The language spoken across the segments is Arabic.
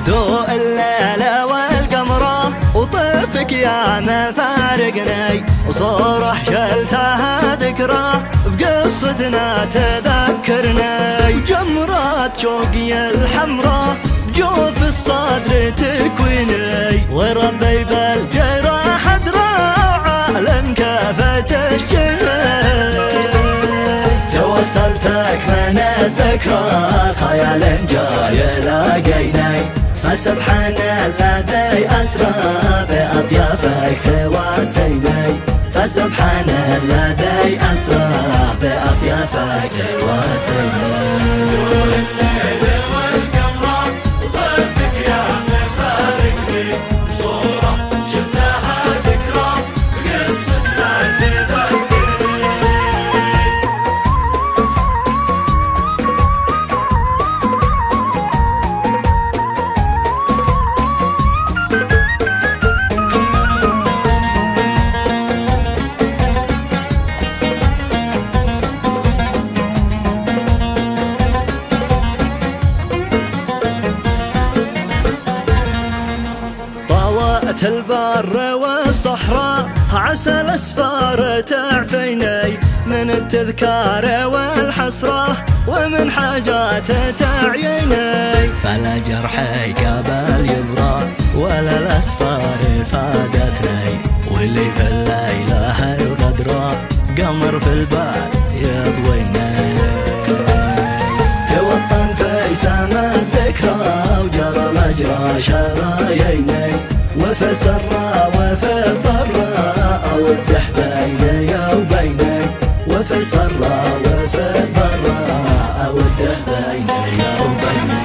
ضوء الليلة والقمرة وطيفك يا ما فارقني، وصورة شلتها ذكرى بقصتنا تذكرني، جمرات شوقي الحمراء بجوف الصدر تكويني، وربي بالجراح ادرى عالم كافة الشمي، توصلتك من الذكرى خيال جاي لاقيني، فسبحان الذي أسرى بأطيافك تواسيني، فسبحان الذي أسرى بأطيافك تواسيني. البر والصحراء عسى الأسفار تعفيني، من التذكار والحسرة ومن حاجات تعيني، فلا جرحي قبل يبرى ولا الأسفار فادتني، واللي في الليلة الغدرة قمر في البال يضويني، توطن في سما الذكرى وجرى مجرى شراييني، وفي السراء وفي الضراء وده بيني وبيني، وفي السراء وفي الضراء وده بيني وبيني.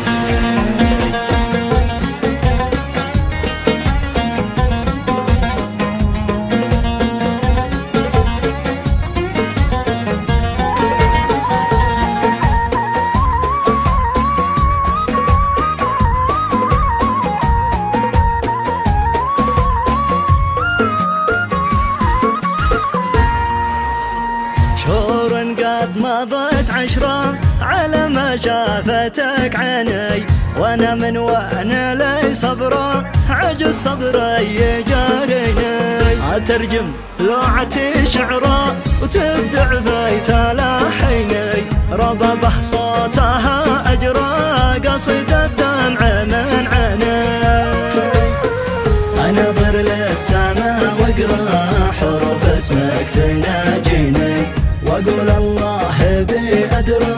قد مضت عشرة على ما شافتك عيني، وانا من وانا لي صبره عجز صبري يجاريني، اترجم لوعتي شعره وتبدع في تلاحيني، ربابه صوتها اجرى قصيد الدمع من عيني، انظر للسما واقرا حروف اسمك تناجيني، واقول الله بأدرى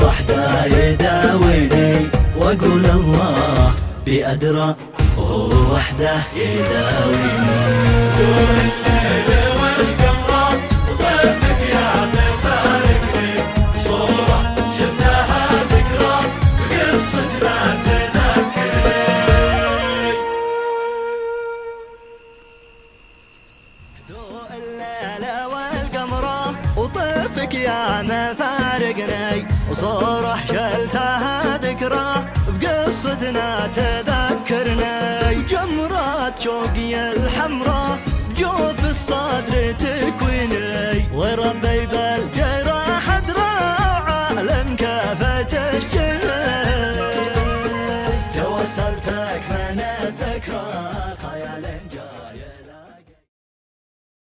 وحده يداويني، واقول الله بأدرى وحده يداويني. دون الليل والقمر وطيفك يا مفارقني، صورة شفتها ذكرى بقصتنا تذكرني. ضوء الليل والقمر وطيفك يا ما فارقني، وصورة شلتها ذكرى بقصتنا تذكرني، جمرات شوقي الحمراء بجوف الصدر تكويني، وربي بالجراح ادرى عالم كافة الشمي، توصلتك